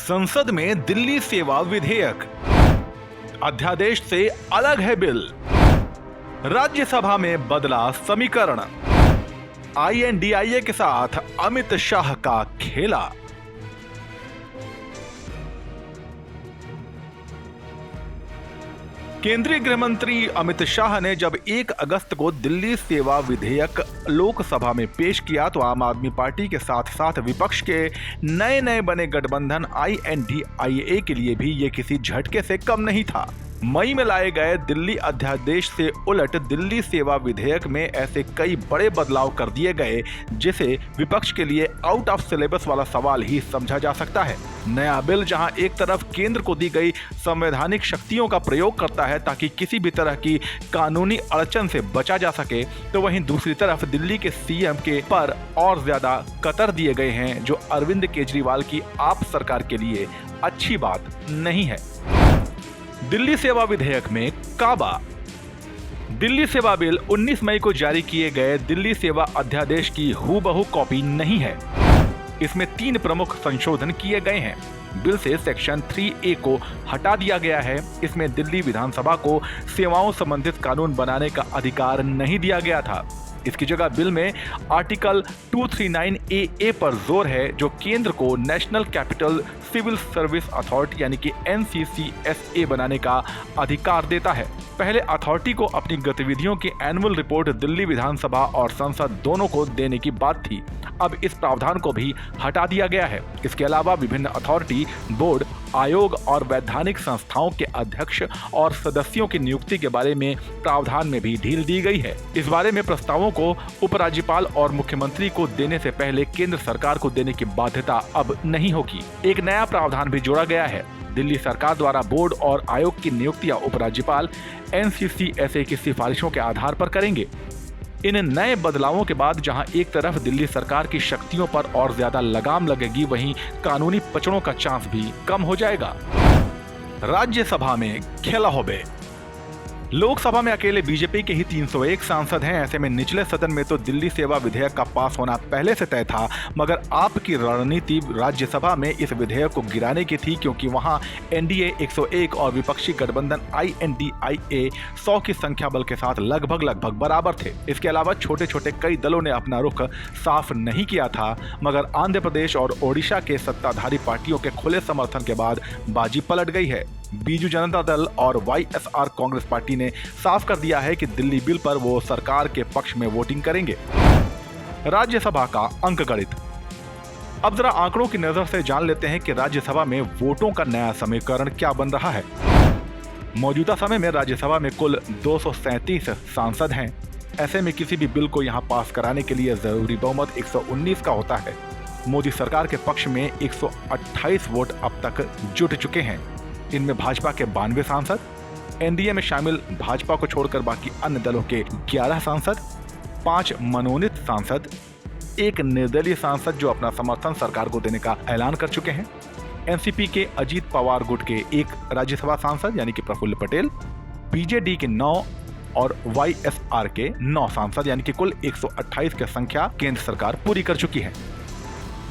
संसद में दिल्ली सेवा विधेयक, अध्यादेश से अलग है बिल, राज्यसभा में बदला समीकरण, आईएनडीआईए के साथ अमित शाह का खेला। केंद्रीय गृह मंत्री अमित शाह ने जब 1 अगस्त को दिल्ली सेवा विधेयक लोकसभा में पेश किया तो आम आदमी पार्टी के साथ साथ विपक्ष के नए बने गठबंधन आईएनडीआईए के लिए भी ये किसी झटके से कम नहीं था। मई में लाए गए दिल्ली अध्यादेश से उलट दिल्ली सेवा विधेयक में ऐसे कई बड़े बदलाव कर दिए गए जिसे विपक्ष के लिए आउट ऑफ सिलेबस वाला सवाल ही समझा जा सकता है। नया बिल जहां एक तरफ केंद्र को दी गई संवैधानिक शक्तियों का प्रयोग करता है ताकि किसी भी तरह की कानूनी अड़चन से बचा जा सके, तो वहीं दूसरी तरफ दिल्ली के सीएम के पर और ज्यादा कतर दिए गए हैं जो अरविंद केजरीवाल की आप सरकार के लिए अच्छी बात नहीं है। दिल्ली सेवा विधेयक में काबा। दिल्ली सेवा बिल 19 मई को जारी किए गए दिल्ली सेवा अध्यादेश की हूबहू कॉपी नहीं है। इसमें 3 प्रमुख संशोधन किए गए हैं। बिल से सेक्शन 3A को हटा दिया गया है। इसमें दिल्ली विधानसभा को सेवाओं संबंधित कानून बनाने का अधिकार नहीं दिया गया था। इसकी जगह बिल में आर्टिकल 239AA पर जोर है जो केंद्र को national capital civil service authority यानी कि NCCSA बनाने का अधिकार देता है। पहले अथॉरिटी को अपनी गतिविधियों की एनुअल रिपोर्ट दिल्ली विधानसभा और संसद दोनों को देने की बात थी। अब इस प्रावधान को भी हटा दिया गया है। इसके अलावा विभिन्न अथॉरिटी, बोर्ड, आयोग और वैधानिक संस्थाओं के अध्यक्ष और सदस्यों की नियुक्ति के बारे में प्रावधान में भी ढील दी गई है। इस बारे में प्रस्तावों को उपराज्यपाल और मुख्यमंत्री को देने से पहले केंद्र सरकार को देने की बाध्यता अब नहीं होगी। एक नया प्रावधान भी जोड़ा गया है। दिल्ली सरकार द्वारा बोर्ड और आयोग की नियुक्तियां उपराज्यपाल NCCSA की सिफारिशों के आधार पर करेंगे। इन नए बदलावों के बाद जहां एक तरफ दिल्ली सरकार की शक्तियों पर और ज्यादा लगाम लगेगी, वहीं कानूनी पचड़ों का चांस भी कम हो जाएगा। राज्यसभा में खेला होबे। लोकसभा में अकेले बीजेपी के ही 301 सांसद हैं। ऐसे में निचले सदन में तो दिल्ली सेवा विधेयक का पास होना पहले से तय था, मगर आपकी रणनीति राज्यसभा में इस विधेयक को गिराने की थी क्योंकि वहां एनडीए 101 और विपक्षी गठबंधन आईएनडीआईए 100 की संख्या बल के साथ लगभग बराबर थे। इसके अलावा छोटे छोटे कई दलों ने अपना रुख साफ नहीं किया था, मगर आंध्र प्रदेश और ओडिशा के सत्ताधारी पार्टियों के खुले समर्थन के बाद बाजी पलट गई है। बीजू जनता दल और YSR कांग्रेस पार्टी ने साफ कर दिया है कि दिल्ली बिल पर वो सरकार के पक्ष में वोटिंग करेंगे। राज्यसभा का अंकगणित। अब जरा आंकड़ों की नजर से जान लेते हैं कि राज्यसभा में वोटों का नया समीकरण क्या बन रहा है। मौजूदा समय में राज्यसभा में कुल 237 सांसद हैं। ऐसे में किसी भी बिल को यहां पास कराने के लिए जरूरी बहुमत 119 का होता है। मोदी सरकार के पक्ष में 128 वोट अब तक जुट चुके हैं। इनमें भाजपा के 92 सांसद, एनडीए में शामिल भाजपा को छोड़कर बाकी अन्य दलों के 11 सांसद, 5 मनोनीत सांसद, 1 निर्दलीय सांसद जो अपना समर्थन सरकार को देने का ऐलान कर चुके हैं, एनसीपी के अजीत पवार गुट के 1 राज्यसभा सांसद यानी कि प्रफुल्ल पटेल, बीजेडी के 9 और YSR के 9 सांसद यानी कि कुल 128 की संख्या केंद्र सरकार पूरी कर चुकी है।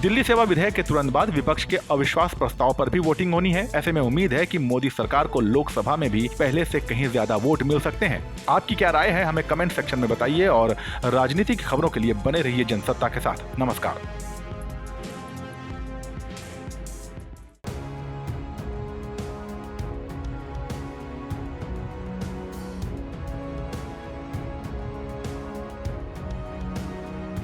दिल्ली सेवा विधेयक के तुरंत बाद विपक्ष के अविश्वास प्रस्ताव पर भी वोटिंग होनी है। ऐसे में उम्मीद है कि मोदी सरकार को लोकसभा में भी पहले से कहीं ज्यादा वोट मिल सकते हैं। आपकी क्या राय है हमें कमेंट सेक्शन में बताइए और राजनीति की खबरों के लिए बने रहिए जनसत्ता के साथ। नमस्कार।